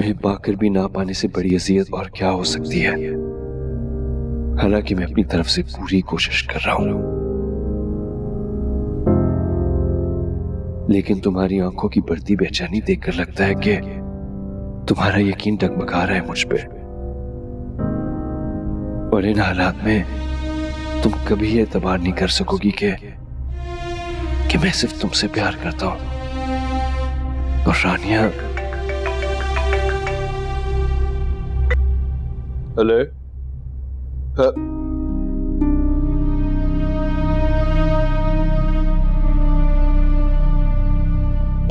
तुम्हें पाकर भी ना पाने से बड़ी अजियत और क्या हो सकती है। हालांकि मैं अपनी तरफ से पूरी कोशिश कर रहा हूं, लेकिन तुम्हारी आंखों की बढ़ती बेचैनी देखकर लगता है कि तुम्हारा यकीन डगमगा रहा है मुझ पे। और इन हालात में तुम कभी ये एतबार नहीं कर सकोगी कि मैं सिर्फ तुमसे प्यार करता हूं। और रानिया, हेलो,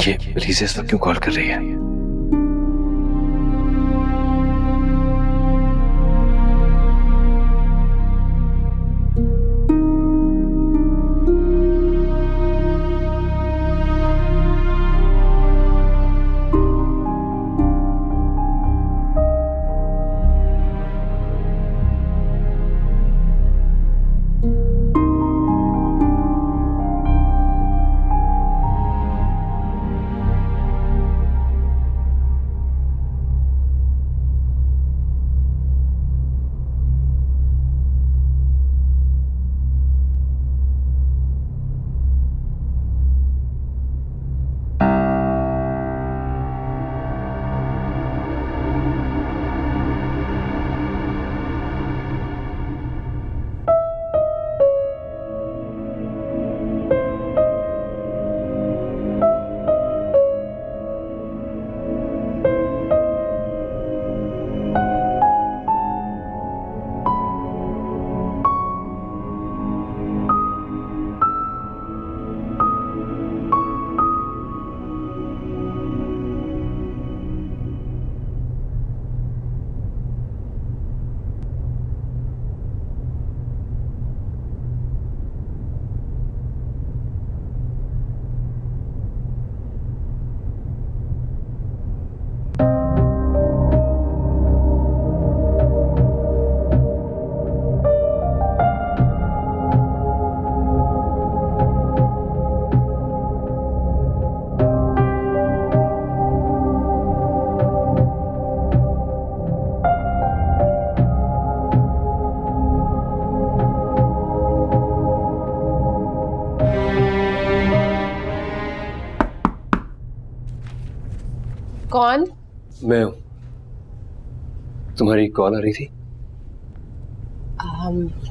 ये लीजिए इस वक्त क्यों कॉल कर रही है? कौन? मैं हूं। तुम्हारी कॉल आ रही थी?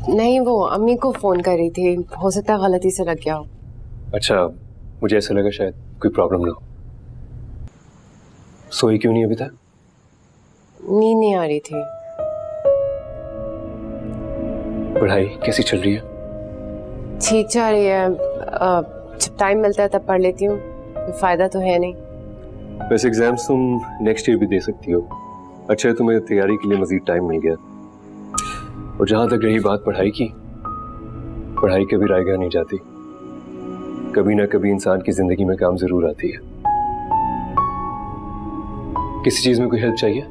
नहीं, वो अम्मी को फोन कर रही थी, हो सकता है गलती से लग गया हो। अच्छा, मुझे ऐसा लगा शायद कोई प्रॉब्लम ना हो। सोई क्यों नहीं अभी तक? नींद नहीं आ रही थी। पढ़ाई कैसी चल रही है? ठीक जा रही है, जब टाइम मिलता है तब पढ़ लेती हूँ, कोई फायदा तो है नहीं। वैसे एग्जाम्स तुम नेक्स्ट ईयर भी दे सकती हो। अच्छा है तुम्हें तैयारी के लिए मजीद टाइम मिल गया। और जहां तक रही बात पढ़ाई की, पढ़ाई कभी रायगा नहीं जाती, कभी ना कभी इंसान की जिंदगी में काम जरूर आती है। किसी चीज में कोई हेल्प चाहिए?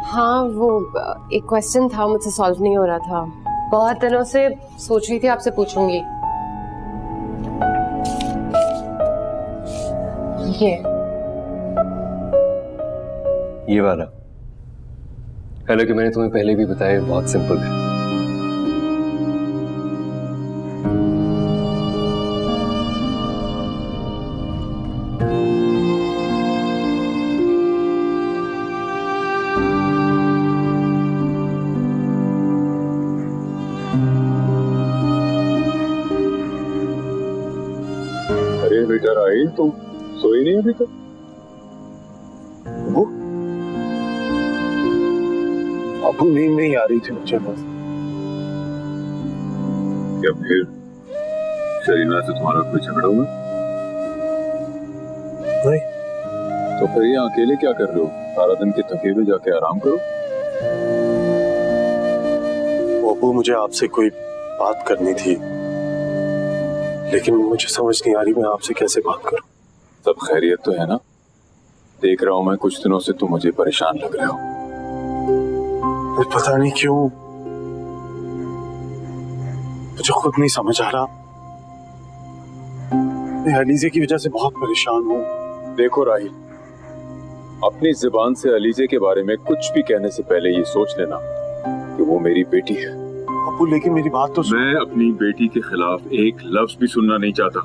हाँ, वो एक क्वेश्चन था, मुझसे सॉल्व नहीं हो रहा था, बहुत दिनों से सोच रही थी आपसे पूछूंगी। ये वाला, हालांकि मैंने तुम्हें पहले भी बताया, बहुत सिंपल है। अरे बेटा राहिल, तुम सोई नहीं अभी तक? अब नींद नहीं आ रही थी मुझे बस। या फिर शरीना से तुम्हारा कोई झगड़ा हुआ? नहीं। तो फिर यहाँ अकेले क्या कर रहे हो? सारा दिन के थके हुए जाके आराम करो। अबू, मुझे आपसे कोई बात करनी थी, लेकिन मुझे समझ नहीं आ रही मैं आपसे कैसे बात करूं। सब खैरियत तो है ना? देख रहा हूं मैं कुछ दिनों से तुम मुझे परेशान लग रहे हो। पता नहीं क्यों, मुझे खुद नहीं समझ आ रहा। मैं अलीज़े की वजह से बहुत परेशान हूँ। देखो राहिल, अपनी जुबान से अलीजे के बारे में कुछ भी कहने से पहले ये सोच लेना कि वो मेरी बेटी है। पप्पू लेकिन मेरी बात तो सुन। मैं अपनी बेटी के खिलाफ एक लफ्ज भी सुनना नहीं चाहता।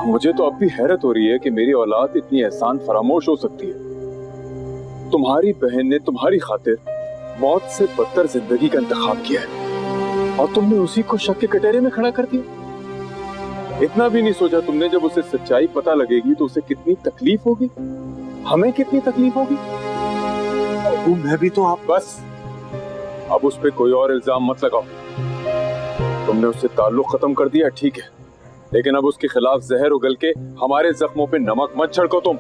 मुझे तो अब भी हैरत हो रही है कि मेरी औलाद इतनी एहसान फरामोश हो सकती है। तुम्हारी बहन ने तुम्हारी खातिर मौत से बदतर जिंदगी का इंतखाब किया है और तुमने उसी को शक के कटहरे में खड़ा कर दिया। इतना भी नहीं सोचा तुमने जब उसे सच्चाई पता लगेगी तो उसे कितनी तकलीफ होगी, हमें कितनी तकलीफ होगी। मैं भी तो आप बस अब उस पे कोई और इल्जाम मत लगाओ। तुमने उससे ताल्लुक खत्म कर दिया ठीक है, लेकिन अब उसके खिलाफ जहर उगल के हमारे जख्मों पे नमक मत छिड़को तुम।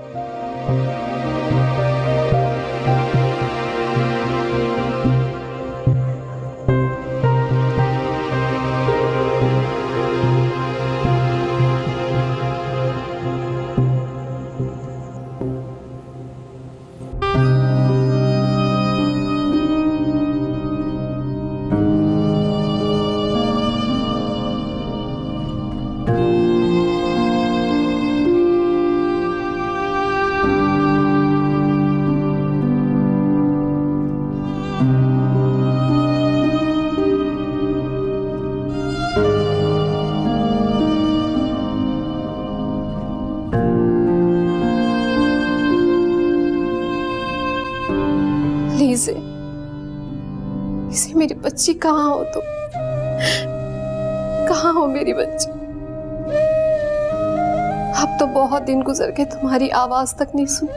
इसे मेरी बच्ची कहाँ हो तुम? कहाँ हो मेरी बच्ची? अब तो बहुत दिन गुजर गए तुम्हारी आवाज तक नहीं सुनी।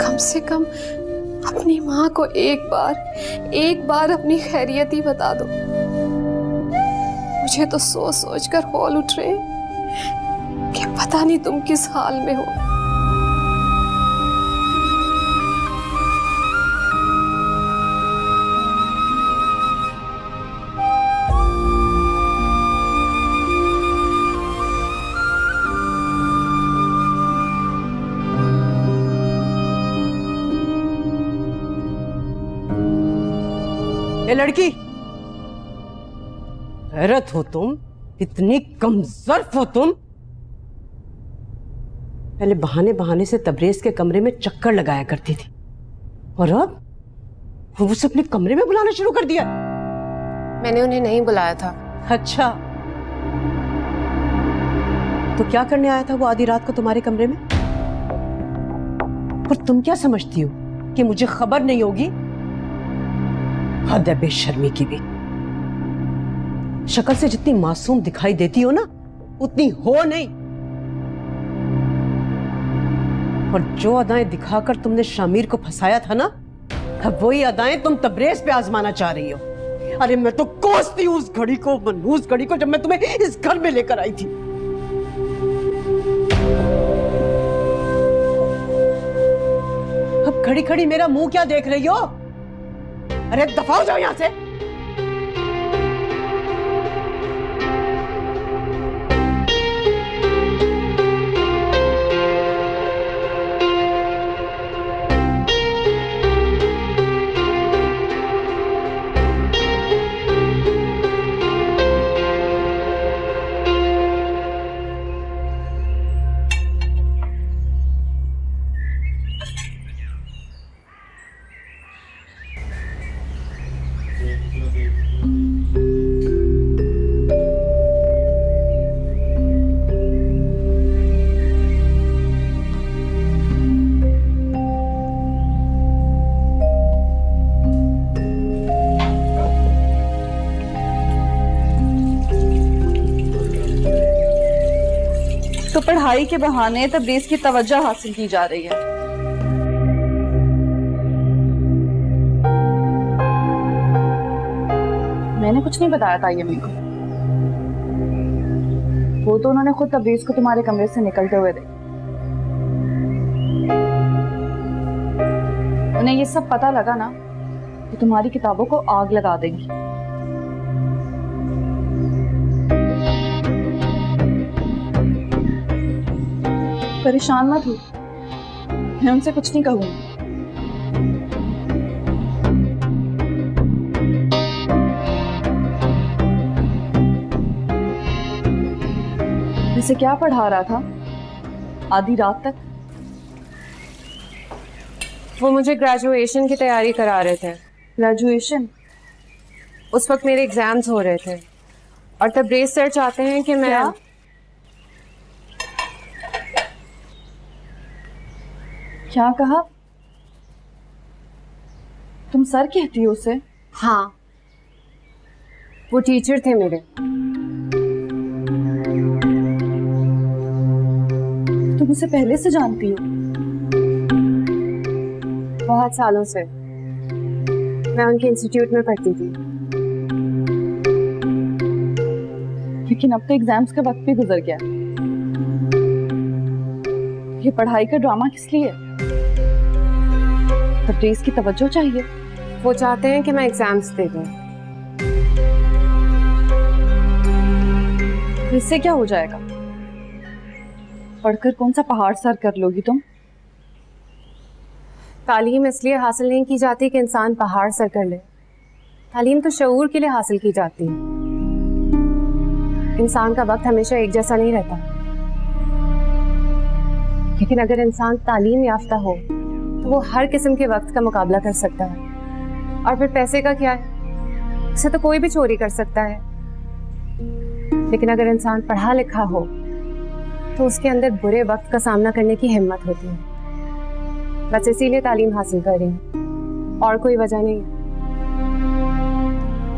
कम से कम अपनी माँ को एक बार अपनी खैरियत ही बता दो। मुझे तो सोच सोच कर हौल उठ रहे कि पता नहीं तुम किस हाल में हो। ये लड़की, हैरत हो तुम, इतनी कमजोर हो तुम। पहले बहाने बहाने से तबरेज के कमरे में चक्कर लगाया करती थी और अब उसे अपने कमरे में बुलाना शुरू कर दिया। मैंने उन्हें नहीं बुलाया था। अच्छा, तो क्या करने आया था वो आधी रात को तुम्हारे कमरे में? और तुम क्या समझती हो कि मुझे खबर नहीं होगी? हद है बेशर्मी की भी। शक्ल से जितनी मासूम दिखाई देती हो ना, उतनी हो नहीं। और जो अदाएं दिखाकर तुमने शामिर को फंसाया था ना, अब वही अदाएं तुम तबरेज पे आजमाना चाह रही हो। अरे मैं तो कोसती हूँ उस घड़ी को, मनहूस घड़ी को, जब मैं तुम्हें इस घर में लेकर आई थी। अब खड़ी खड़ी मेरा मुंह क्या देख रही हो? अरे दफा हो जाओ यहां से। तो पढ़ाई के बहाने तबरेज की तवज्जो हासिल की जा रही है। मैंने कुछ नहीं बताया था ये मेरे को। वो तो उन्होंने खुद तबरेज को तुम्हारे कमरे से निकलते हुए देखा। उन्हें ये सब पता लगा ना कि तुम्हारी किताबों को आग लगा देंगी। परेशान मत हो, मैं उनसे कुछ नहीं कहूंगी। वैसे क्या पढ़ा रहा था? आधी रात तक? वो मुझे ग्रेजुएशन की तैयारी करा रहे थे। ग्रेजुएशन? उस वक्त मेरे एग्जाम्स हो रहे थे और तब्रेज़ सर चाहते हैं कि मैं क्या कहा? तुम सर कहती हो उसे? हाँ, वो टीचर थे मेरे। तुम उसे पहले से जानती हो? बहुत सालों से मैं उनके इंस्टीट्यूट में पढ़ती थी। लेकिन अब तो एग्जाम्स का वक्त भी गुजर गया। ये पढ़ाई का ड्रामा किस लिए? तब्रेज़ की तवज्जो चाहिए। वो चाहते हैं कि मैं एग्जाम्स दे दूं। इससे क्या हो जाएगा? पढ़कर कौन सा पहाड़ सर कर लोगी तुम? तालीम इसलिए हासिल नहीं की जाती कि इंसान पहाड़ सर कर ले। तालीम तो शऊर के लिए हासिल की जाती है। इंसान का वक्त हमेशा एक जैसा नहीं रहता, लेकिन अगर इंसान तालीम याफ्ता हो तो वो हर किस्म के वक्त का मुकाबला कर सकता है। और फिर पैसे का क्या है, उसे तो कोई भी चोरी कर सकता है। लेकिन अगर इंसान पढ़ा लिखा हो तो उसके अंदर बुरे वक्त का सामना करने की हिम्मत होती है। बस इसीलिए तालीम हासिल कर रही हूँ, और कोई वजह नहीं है।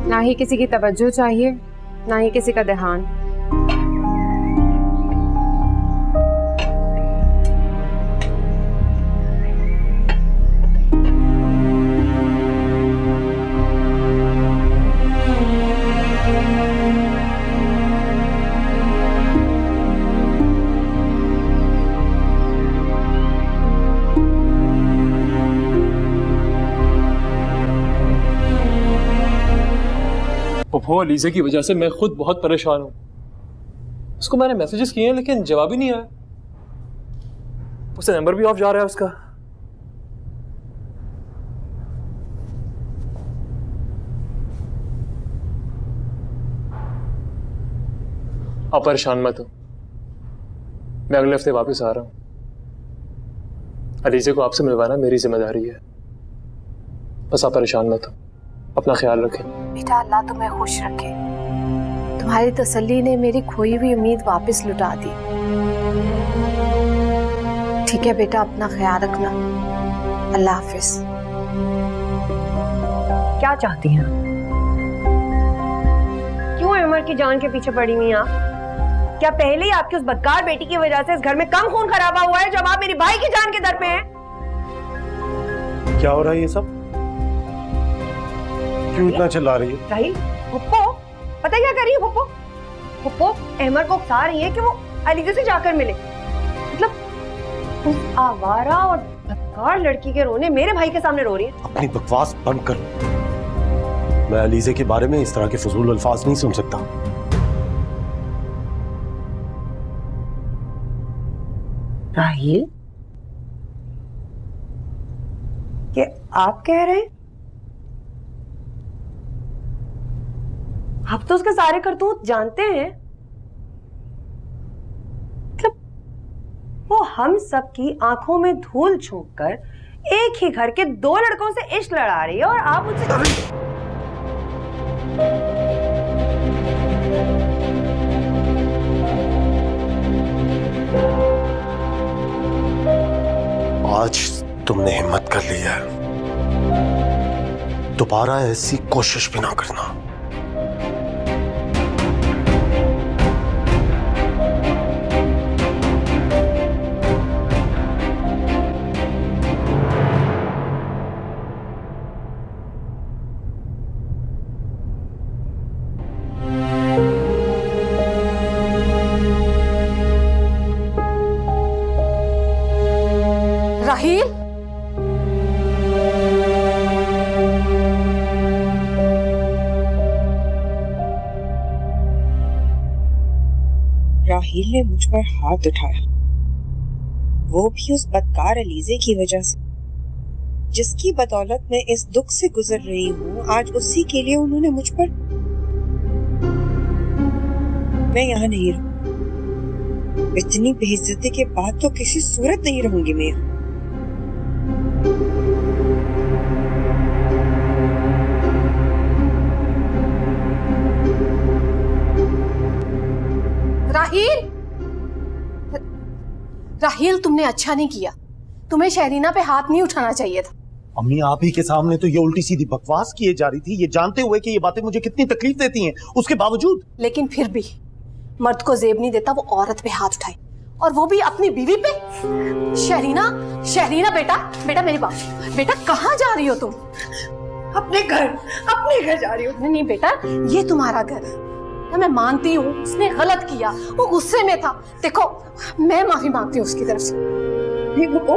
ना ही किसी की तवज्जो चाहिए, ना ही किसी का ध्यान। वो अलीज़ा की वजह से मैं खुद बहुत परेशान हूँ। उसको मैंने मैसेजेस किए हैं लेकिन जवाब ही नहीं आया। उसे नंबर भी ऑफ जा रहा है उसका। आप परेशान मत हो, मैं अगले हफ्ते वापस आ रहा हूँ। अलीज़ा को आपसे मिलवाना मेरी जिम्मेदारी है। बस आप परेशान मत हो, अपना ख्याल रखें। बेटा, अल्लाह तुम्हें खुश रखे। तुम्हारी तसल्ली ने मेरी खोई हुई उम्मीद वापस लुटा दी। ठीक है बेटा, अपना ख्याल रखना। अल्लाह हाफिज। क्या चाहती हैं? क्यों अमर की जान के पीछे पड़ी हुई आप? क्या पहले ही आपकी उस बदकार बेटी की वजह से इस घर में कम खून खराबा हुआ है, जब आप मेरी भाई की जान के दर पे हैं? क्या हो रहा है ये सब? क्यों इतना चिल्ला रही है? राहिल, पुप्पो पता क्या कर रही है? पुप्पो अहमर को उकसा रही है कि वो अलीज़ा से जाकर मिले। मतलब उस आवारा और बदकार लड़की के रोने मेरे भाई के सामने रो रही है। अपनी बकवास बंद कर। मैं अलीज़ा के बारे में इस तरह के फजूल अल्फाज नहीं सुन सकता। राहिल, क्या आप कह रहे हैं? आप तो उसके सारे करतूत जानते हैं। मतलब वो हम सब की आंखों में धूल झोंक कर एक ही घर के दो लड़कों से इश्क लड़ा रही है, और आप उनसे आज तुमने हिम्मत कर ली है, दोबारा ऐसी कोशिश भी ना करना। राहिल, राहिल ने मुझ पर हाथ उठाया, वो भी उस बदकार अलीज़े की वजह से, जिसकी बदौलत मैं इस दुख से गुजर रही हूँ। आज उसी के लिए उन्होंने मुझ पर। मैं यहाँ नहीं रहूं, इतनी बेइज्जती के बाद तो किसी सूरत नहीं रहूंगी मैं यहाँ। राहील, राहील तुमने अच्छा नहीं किया। तुम्हें शहरीना पे हाथ नहीं उठाना चाहिए था। अम्मी आप ही के सामने तो ये उल्टी सीधी बकवास किए जा रही थी, ये जानते हुए कि ये बातें मुझे कितनी तकलीफ देती हैं, उसके बावजूद। लेकिन फिर भी मर्द को जेब नहीं देता वो औरत पे हाथ उठाए, और वो भी अपनी बीवी पे। शहरीना, शहरीना बेटा मेरी बात, बेटा कहाँ जा रही हो तुम? अपने घर जा रही हूँ। नहीं बेटा, ये तुम्हारा घर है। मैं मानती हूँ उसने गलत किया, वो गुस्से में था। देखो मैं माफी मांगती हूँ उसकी तरफ से। नहीं भूपो,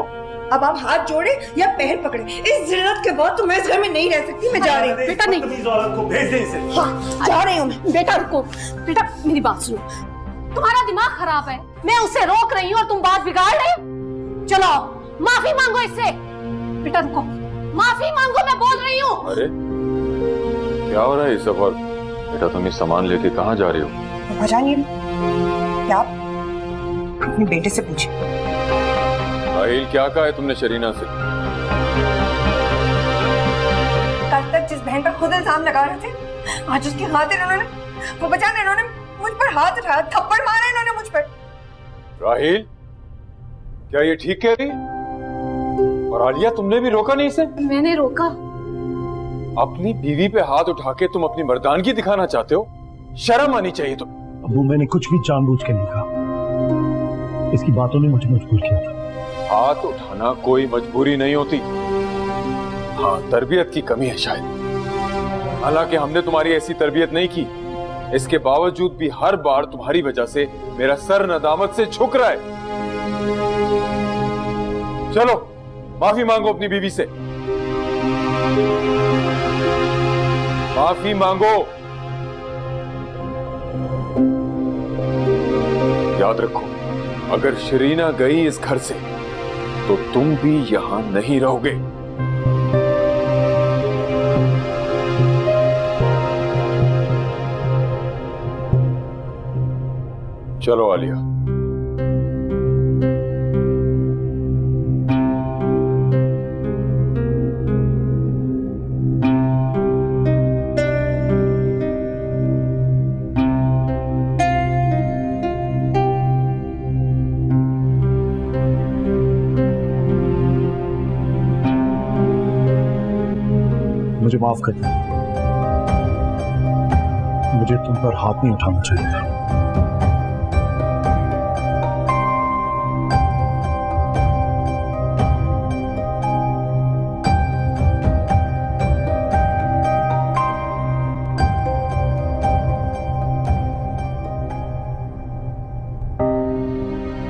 अब आप हाथ जोड़े या पैर पकड़े, इस जिल्लत के बाद तो मैं इस घर में नहीं रह सकती। मैं जा रही हूँ। बेटा नहीं, औरत को भेज दे इसे। हाँ, जा रही हूँ मैं। बेटा रुको, बेटा मेरी बात सुनो। तुम्हारा दिमाग खराब है, मैं उसे रोक रही हूँ और तुम बात बिगाड़ रहे हो। चलो माफी मांगो इससे। बेटा रुको, माफी मांगो, मैं बोल रही हूँ। अरे क्या हो रहा है इस सब? और बेटा तुम ये सामान लेके कहाँ जा रही हो? पता नहीं, क्या आप अपने बेटे से पूछे। राहील क्या कहा है तुमने शरीना से? कल तक जिस बहन पर खुद इल्जाम लगा रहे थे, आज उसकी खातिर उन्होंने, वो बचाने इन्होंने मुझ पर हाथ उठाया, थप्पड़ मारा इन्होंने मुझ पर। राहील क्या ये ठीक कह रही? और आलिया तुमने भी रोका नहीं इसे? मैंने रोका। अपनी बीवी पे हाथ उठा के तुम अपनी मर्दानगी दिखाना चाहते हो? शर्म आनी चाहिए तुम। अबू मैंने कुछ भी जानबूझ के नहीं कहा, इसकी बातों ने मुझे मजबूर किया था। हाथ उठाना कोई मजबूरी नहीं होती। हाँ, तरबियत की कमी है शायद। हालांकि हमने तुम्हारी ऐसी तरबियत नहीं की, इसके बावजूद भी हर बार तुम्हारी वजह से मेरा सर नदामत से झुक रहा है। चलो माफी मांगो अपनी बीवी से, माफी मांगो। याद रखो, अगर शरीना गई इस घर से तो तुम भी यहां नहीं रहोगे। चलो आलिया। मुझे माफ कर दो, मुझे तुम पर हाथ नहीं उठाना चाहिए था।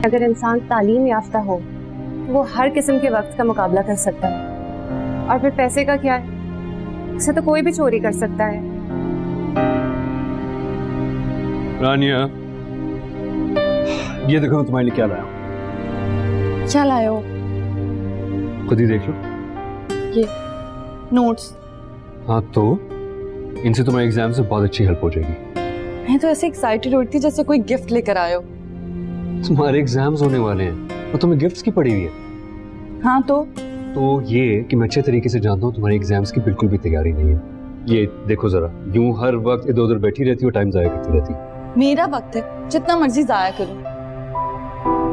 अगर इंसान तालीम याफ्ता हो तो वो हर किस्म के वक्त का मुकाबला कर सकता है। और फिर पैसे का क्या है, उसे तो कोई भी चोरी कर सकता है। रानिया, ये देखो मैं तुम्हारे लिए क्या लाया हूं। क्या लाए हो? खुद ही देख लो। ये नोट्स। हाँ तो इनसे तुम्हारे एग्जाम से बहुत अच्छी हेल्प हो जाएगी। मैं तो ऐसे एक्साइटेड हो रही थी जैसे कोई गिफ्ट लेकर आए हो। तुम्हारे एग्जाम्स होने वाले हैं और तुम्हें गिफ्ट्स की पड़ी हुई है। हाँ तो ये कि मैं अच्छे तरीके से जानता हूँ तुम्हारे एग्जाम्स की बिल्कुल भी तैयारी नहीं है। ये देखो जरा, यूं हर वक्त इधर उधर बैठी रहती हो, टाइम जाया करती रहती। मेरा वक्त है, जितना मर्जी जाया करूं।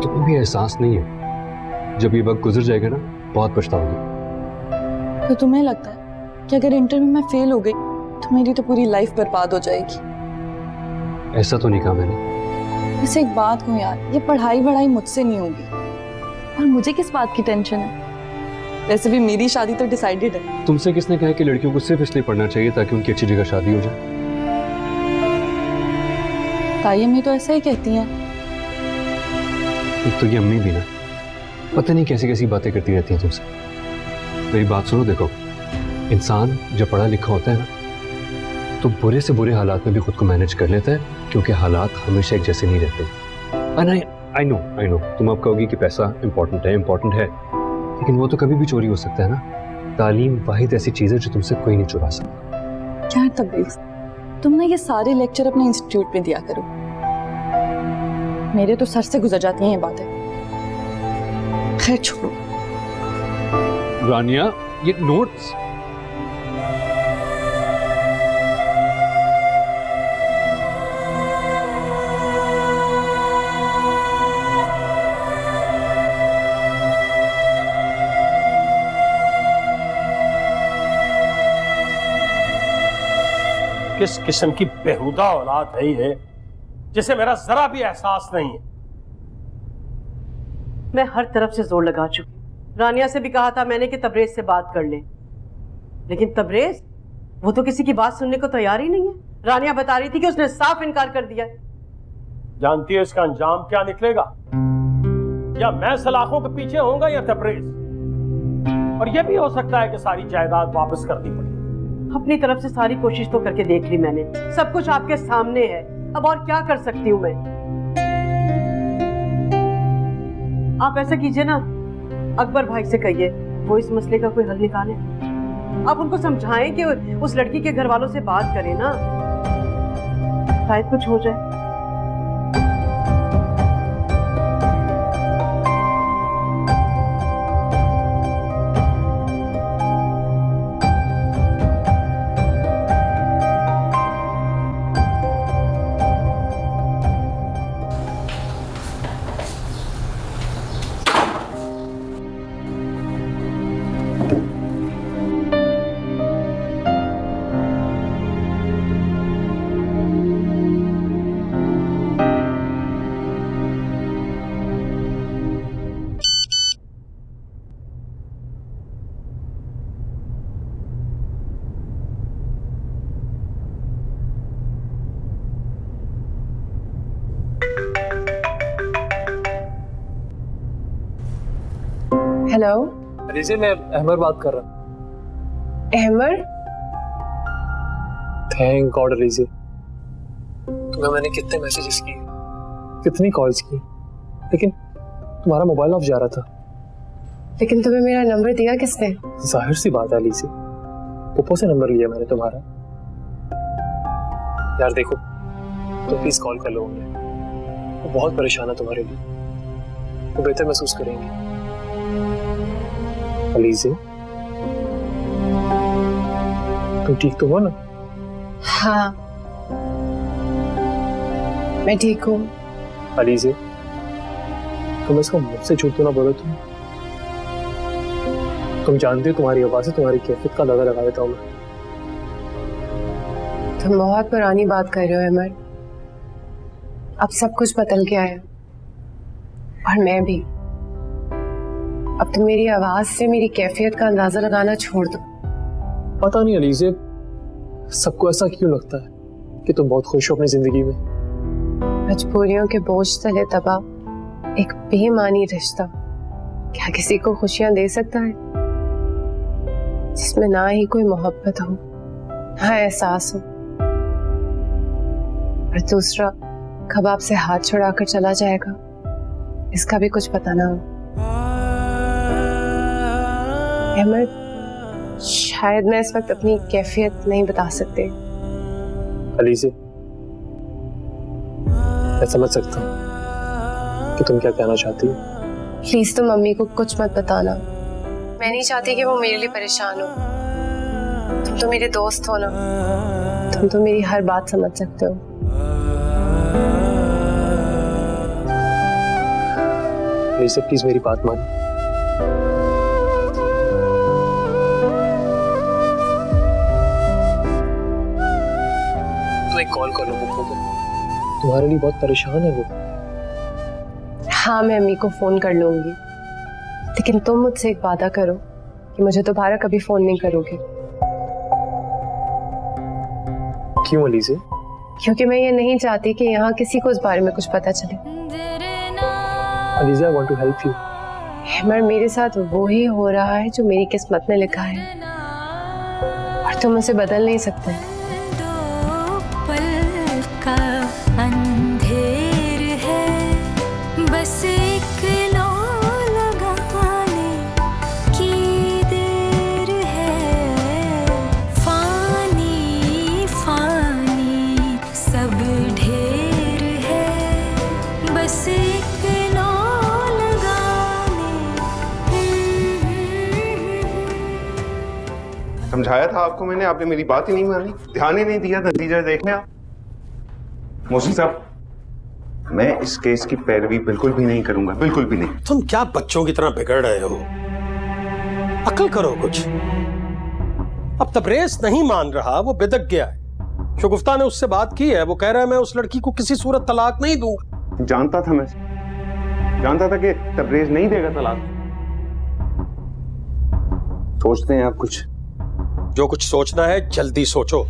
तुम्हें भी एहसास नहीं है, जब ये वक्त गुजर जाएगा ना बहुत पछताओगी। तो तुम्हें लगता है कि अगर इंटरव्यू में फेल हो गई तो मेरी तो पूरी लाइफ बर्बाद हो जाएगी? ऐसा तो नहीं कहा मैंने। वैसे एक बात कहूं यार, ये पढ़ाई वढ़ाई मुझसे नहीं होगी, और मुझे किस बात की टेंशन है? वैसे भी मेरी शादी तो डिसाइडेड है। तुमसे किसने कहा कि लड़कियों को सिर्फ इसलिए पढ़ना चाहिए ताकि उनकी अच्छी जगह शादी हो जाए? ताई अम्मी तो ऐसा ही कहती हैं। एक तो ये अम्मी भी ना पता नहीं कैसी कैसी बातें करती रहती हैं तुमसे। मेरी बात सुनो, देखो इंसान जब पढ़ा लिखा होता है ना तो बुरे से बुरे हालात में भी खुद को मैनेज कर लेता है, क्योंकि हालात हमेशा एक जैसे नहीं रहते। आई नो तुम अब कहोगी कि पैसा इंपॉर्टेंट है, लेकिन वो तो कभी भी चोरी हो सकता है ना। तालीम वाहिद ऐसी चीज है जो तुमसे कोई नहीं चुरा सकता। क्या तबरीज, तुम ना ये सारे लेक्चर अपने इंस्टीट्यूट में दिया करो। मेरे तो सर से गुजर जाती हैं ये बातें। खैर छोड़ो। रानिया, ये नोट्स किस किस्म की बेहुदा औलाद है ये, जिसे मेरा जरा भी एहसास नहीं है। मैं हर तरफ से जोर लगा चुकी हूँ। रानिया से भी कहा था मैंने कि तबरेज से बात कर ले, लेकिन तबरेज वो तो किसी की बात सुनने को तैयार ही नहीं है। रानिया बता रही थी कि उसने साफ इनकार कर दिया है। जानती है इसका अंजाम क्या निकलेगा? या मैं सलाखों के पीछे होऊंगा या तबरेज, और यह भी हो सकता है कि सारी जायदाद वापस करनी पड़े। अपनी तरफ से सारी कोशिश तो करके देख ली मैंने, सब कुछ आपके सामने है, अब और क्या कर सकती हूँ मैं? आप ऐसा कीजिए ना, अकबर भाई से कहिए वो इस मसले का कोई हल निकाले। आप उनको समझाएं कि उस लड़की के घर वालों से बात करें ना, शायद कुछ हो जाए। हेलो अलीज़े, मैं अहमर बात कर रहा हूँ। अहमर, थैंक गॉड अलीज़े, तुम्हें मैंने कितने मैसेजेस किए, कितनी कॉल्स की, लेकिन तुम्हारा मोबाइल ऑफ जा रहा था। लेकिन तुम्हें मेरा नंबर दिया किसने? जाहिर सी बात है अलीज़े, पप्पो से नंबर लिया मैंने तुम्हारा। यार देखो, तो प्लीज कॉल कर लो उन्हें, वो बहुत परेशान है तुम्हारे लिए, वो बेहतर महसूस करेंगे। अलीज़े, तुम ठीक तो हो ना? हाँ, मैं ठीक हूँ। अलीज़े, तुम इसको मुझसे झूठ तो ना बोलो। तुम जानते हो तुम्हारी आवाज से तुम्हारी कैफियत का अंदाजा लगा देता हूँ मैं। तुम बहुत पुरानी बात कर रहे हो अमर, अब सब कुछ बदल गया है, और मैं भी। अब तुम मेरी आवाज से मेरी कैफियत का अंदाजा लगाना छोड़ दो। पता नहीं अलीज़े, सबको ऐसा क्यों लगता है कि तुम बहुत खुश हो अपनी जिंदगी में। मजबूरियों के बोझ तले दबा एक बेमानी रिश्ता क्या किसी को खुशियां दे सकता है, जिसमें ना ही कोई मोहब्बत हो, ना एहसास हो, और दूसरा कब आपसे हाथ छुड़ाकर चला जाएगा इसका भी कुछ पता ना हो। अहमद, शायद मैं इस वक्त अपनी कैफियत नहीं बता सकते। अलीज़े, मैं समझ सकता हूँ कि तुम क्या कहना चाहती हो। प्लीज तुम मम्मी को कुछ मत बताना, मैं नहीं चाहती कि वो मेरे लिए परेशान हो। तुम तो मेरे दोस्त हो ना, तुम तो मेरी हर बात समझ सकते हो। अलीज़े, प्लीज मेरी बात मान। एक कॉल कर लो पप्पू को, तुम्हारे लिए बहुत परेशान है वो। हाँ, मैं अम्मी को फोन कर लूंगी, लेकिन तुम मुझसे एक वादा करो कि मुझे दोबारा कभी फोन नहीं करोगे। क्यों अलीज़े? क्योंकि मैं ये नहीं चाहती कि यहाँ किसी को इस बारे में कुछ पता चले। Alizeh, I want to help you। अमर, मेरे साथ वो ही हो रहा है जो मेरी किस्मत में लिखा है, और तुम उसे बदल नहीं सकते। अंधेर है, बस एक लो लगाने की देर है। फानी फानी सब ढेर है, बस समझाया था आपको मैंने, आपने मेरी बात ही नहीं मानी, ध्यान ही नहीं दिया नतीजा देखने आप। मोहसिन साहब, मैं इस केस की पैरवी बिल्कुल भी नहीं करूंगा, बिल्कुल भी नहीं। तुम क्या बच्चों की तरह बिगड़ रहे हो? अक्ल करो कुछ। अब तबरेज नहीं मान रहा, वो बिदक गया है। शगुफ्ता ने उससे बात की है, वो कह रहा है मैं उस लड़की को किसी सूरत तलाक नहीं दूंगा। जानता था, मैं जानता था कि तबरेज नहीं देगा तलाक। सोचते हैं आप कुछ? जो कुछ सोचना है जल्दी सोचो।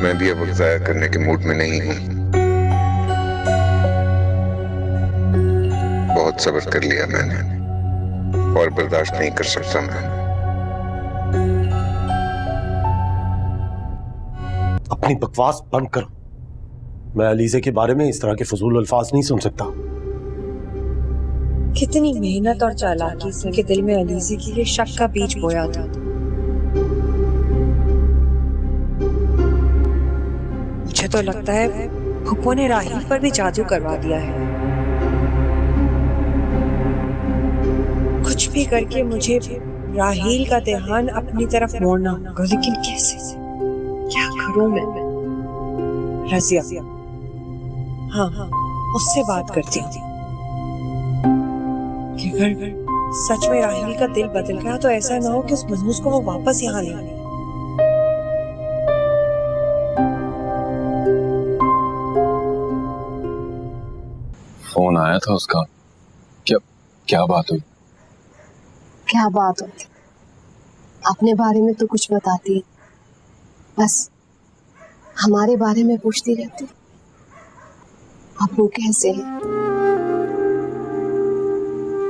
मैं भी अब वक्त जाया करने के मूड में नहीं हूं। बहुत सब्र कर लिया मैंने और बर्दाश्त नहीं कर सकता मैं। अपनी बकवास बंद करो। मैं अलीजे के बारे में इस तरह के फजूल अल्फाज नहीं सुन सकता। कितनी मेहनत और चालाकी से के दिल में अलीजे के लिए शक का बीज बोया था। मुझे तो लगता है फूफो ने राहिल पर भी जादू करवा दिया है। कुछ भी करके मुझे राहिल का ध्यान अपनी तरफ मोड़ना होगा, लेकिन कैसे? क्या करूं मैं? रजिया, हाँ, उससे बात करती हूँ। अगर सच में राहिल का दिल बदल गया तो ऐसा ना हो कि उस मनहूस को वो वापस यहाँ ले आए। फोन आया था उसका। क्या बात हुई? क्या बात होती, अपने बारे में तो कुछ बताती, बस हमारे बारे में पूछती रहती। अब्बू कैसे हैं,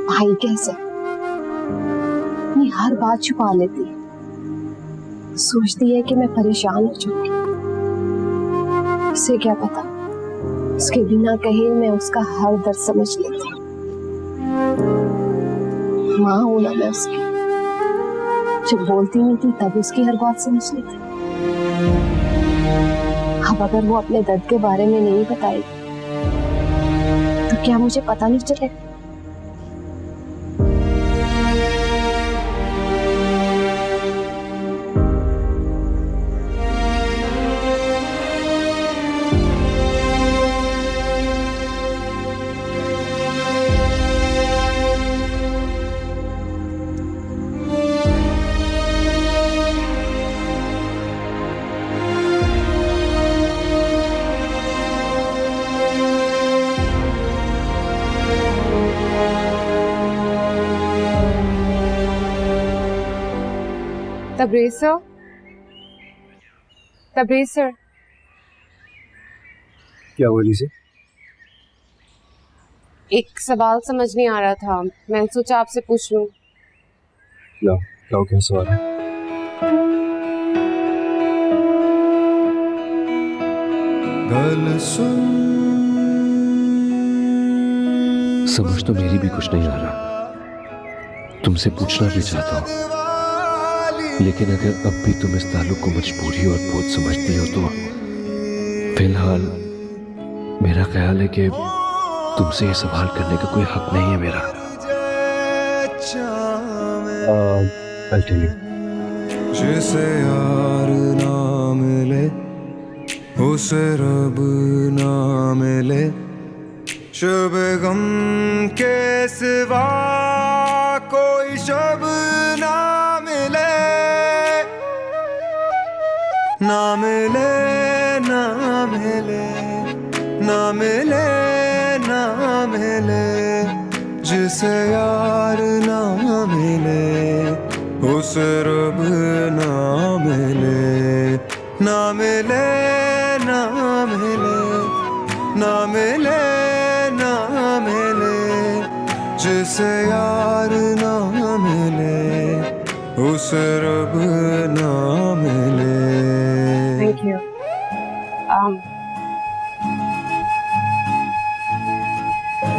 भाई कैसे? अपनी हर बात छुपा लेती है, सोचती है कि मैं परेशान हो चुकी। इसे क्या पता, उसके बिना कहे मैं उसका हर दर्द समझ लेती। माँ हूं ना मैं उसकी, जब बोलती नहीं थी तब उसकी हर बात समझ लेती। अब अगर वो अपने दर्द के बारे में नहीं बताएगी तो क्या मुझे पता नहीं चलेगा? तबरेज सर, क्या हुआ लीजिए? एक सवाल समझ नहीं आ रहा था, मैंने सोचा आपसे पूछ लूं। लाओ क्या सवाल है? समझ तो मेरी भी कुछ नहीं आ रहा, तुमसे पूछना भी चाहता हूँ, लेकिन अगर अब भी तुम इस ताल्लुक को मजबूरी और बोझ समझती हो तो फिलहाल मेरा ख्याल है कि तुमसे ये सवाल करने का कोई हक नहीं है मेरा। I'll tell you. जिसे यार ना मिले उसे रब ना मिले, शब गम के सिवा कोई शब ना मिले, ना मिले ना मिले ना मिले ना मिले, जिसे यार ना मिले उसे रब ना मिले, ना मिले ना मिले ना मिले ना मिले, जिसे यार ना मिले उसे रब ना मिले। Thank you.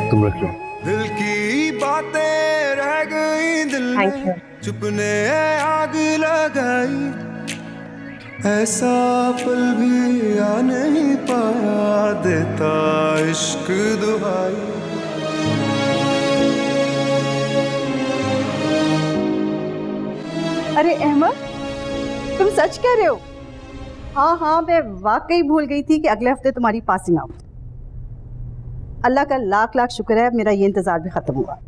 तुम रख लो। दिल की बातें रह गई दिल में, चुपने आग लगाई, ऐसा पल भी आ नहीं पाया, देता इश्क दुहाई। अरे अहमद, तुम सच कह रहे हो? हाँ हाँ, मैं वाकई भूल गई थी कि अगले हफ्ते तुम्हारी पासिंग आउट। अल्लाह का लाख लाख शुक्र है, मेरा ये इंतजार भी खत्म हुआ।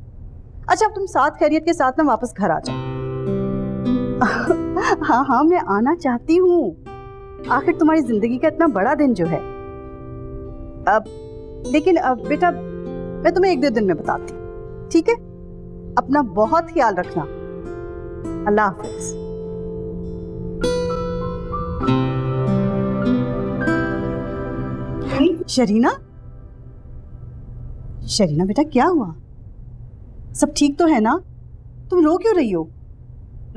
अच्छा, अब तुम साथ खैरियत के साथ ना वापस घर आ जाओ। हाँ हाँ, मैं आना चाहती हूँ। आखिर तुम्हारी जिंदगी का इतना बड़ा दिन जो है। लेकिन बेटा, मैं तुम्हें 1-2 दिन में बताती हूँ, ठीक है? अपना बहुत ख्याल रखना। अल्लाह हाफिज। शरीना, शरीना बेटा, क्या हुआ? सब ठीक तो है ना? तुम रो क्यों रही हो?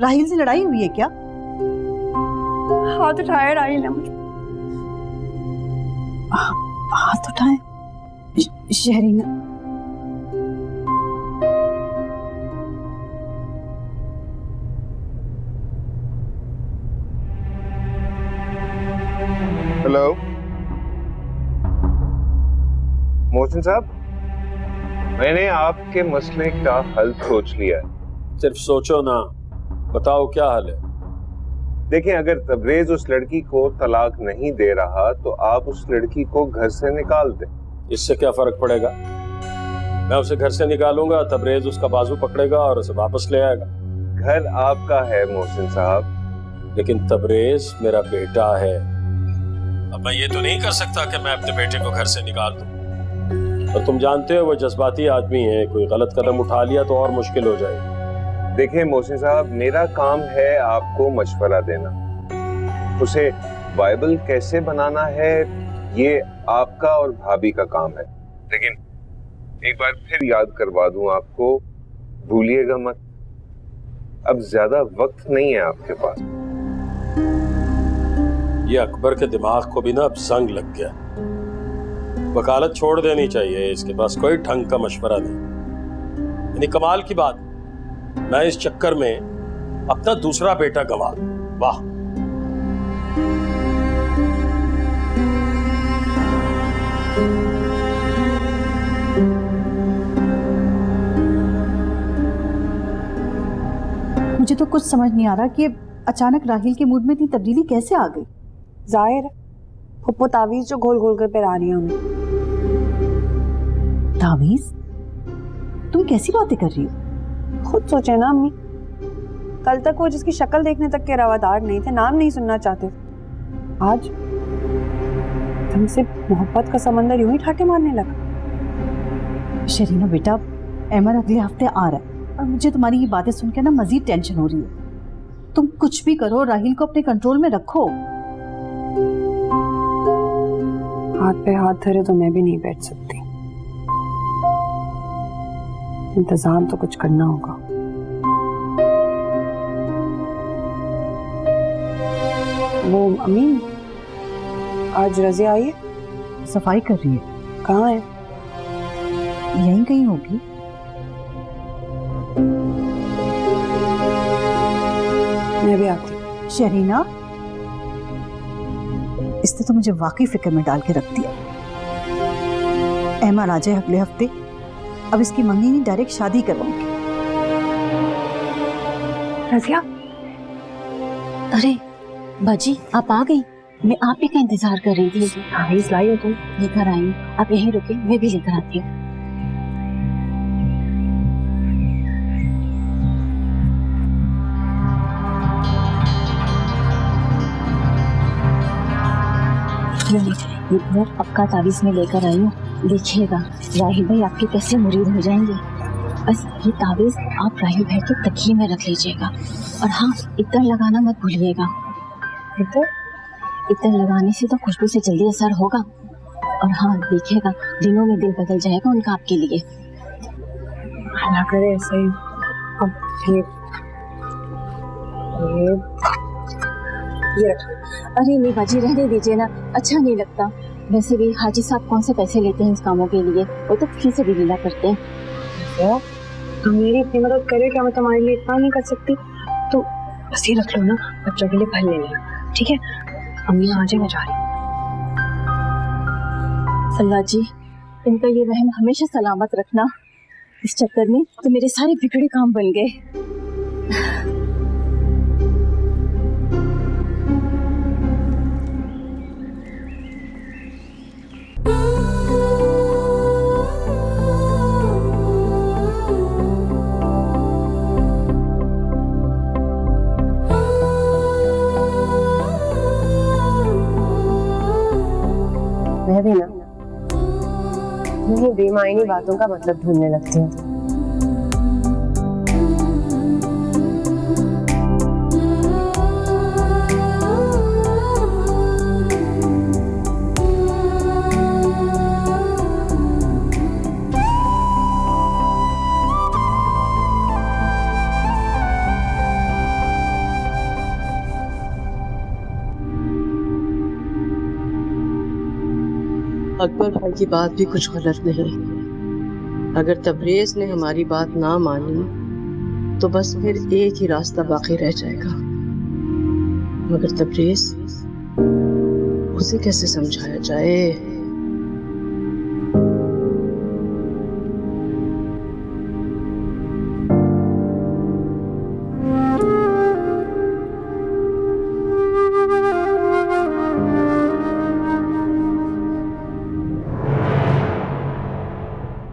राहिल से लड़ाई हुई है क्या? हाथ उठाए राहिल ने मुझे। हाथ उठाए? शरीना, हेलो मोहसिन साहब, मैंने आपके मसले का हल सोच लिया है। सिर्फ सोचो ना, बताओ क्या हाल है? देखिए, अगर तबरेज उस लड़की को तलाक नहीं दे रहा तो आप उस लड़की को घर से निकाल दें। इससे क्या फर्क पड़ेगा? मैं उसे घर से निकालूंगा, तबरेज उसका बाजू पकड़ेगा और उसे वापस ले आएगा। घर आपका है मोहसिन साहब। लेकिन तबरेज मेरा बेटा है। अब मैं ये तो नहीं कर सकता कि मैं अपने बेटे को घर से निकाल दूं। और तुम जानते हो वो जज्बाती आदमी है, कोई गलत कदम उठा लिया तो और मुश्किल हो जाएगी। देखिए मोहसिन साहब, मेरा काम है आपको मशवरा देना। उसे वायबल कैसे बनाना है ये आपका और भाभी का काम है। लेकिन एक बार फिर याद करवा दूं आपको, भूलिएगा मत, अब ज्यादा वक्त नहीं है आपके पास। ये अकबर के दिमाग को भी ना अब जंग लग गया। वकालत छोड़ देनी चाहिए, इसके पास कोई ढंग का मशवरा नहीं। यानी कमाल की बात, मैं इस चक्कर में अपना दूसरा बेटा गंवा दूं। वाह! मुझे तो कुछ समझ नहीं आ रहा कि अचानक राहिल के मूड में इतनी तब्दीली कैसे आ गई। जाहिर है फुप्पो तावीज जो घोल घोल कर पिला रही है हमें। तावीज? तुम कैसी बातें कर रही हो? खुद सोचे ना अम्मी, कल तक वो जिसकी शक्ल देखने तक के रवादार नहीं थे, नाम नहीं सुनना चाहते, आज तुमसे मोहब्बत का समंदर यूं ही ठाटे मारने लगा। शरीना बेटा, अहमद अगले हफ्ते आ रहा है और मुझे तुम्हारी ये बातें सुनकर ना मजीद टेंशन हो रही है। तुम कुछ भी करो, राहिल को अपने कंट्रोल में रखो। हाथ पे हाथ धरे तो मैं भी नहीं बैठ सकती, इंतजाम तो कुछ करना होगा। वो अमीन, आज रज़िया आई है? सफाई कर रही है। कहाँ है? यहीं कहीं होगी। मैं भी आती हूँ। शरीना, इसने तो मुझे वाकई फिक्र में डाल के रख दिया। अहमद आ जाए अगले हफ्ते, अब इसकी मंगनी नहीं, डायरेक्ट शादी करवाऊंगी। रज़िया, अरे बाजी, आप आ गई? मैं आप ही का इंतजार कर रही थी। तावीज़ लाई हो तुम? लेकर आई हूँ, आप यहीं रुके, मैं भी लेकर आती हूँ। ये पूरा पक्का तावीज़ में लेकर आई हूँ, देखिएगा राहिल भाई आपके कैसे मुरीद हो जाएंगे। बस ये तावीज़ आप राहिल भाई के तकिए में रख लीजिएगा, और हाँ, इत्र लगाना मत भूलिएगा। इत्र लगाने से तो खुशबू से जल्दी असर होगा, और हाँ देखिएगा दिनों में दिल बदल जाएगा उनका आपके लिए। ना करे ऐसे ही। अब ये अरे नहीं बाजी, रहने दीजिए ना, अच्छा नहीं लगता। वैसे भी हाजी साहब कौन से पैसे लेते हैं इस कामों के लिए, वो तो फ्री से भी लीला करते हैं। तुम मेरी इतनी मदद करे, क्या मैं तुम्हारे लिए इतना नहीं कर सकती? तो बस ये रख लो ना, बच्चों के लिए फल ले लेना, ठीक है? अम्मी आ जाए, मैं जा रही हूँ। अल्लाह जी, इनका ये रहम हमेशा सलामत रखना। इस चक्कर में तो मेरे सारे बिगड़े काम बन गए। मैं भी ना यही बेमायनी बातों का मतलब ढूंढने लगती हूँ। अकबर भाई की बात भी कुछ गलत नहीं। अगर तबरेज ने हमारी बात ना मानी तो बस फिर एक ही रास्ता बाकी रह जाएगा। मगर तबरेज, उसे कैसे समझाया जाए?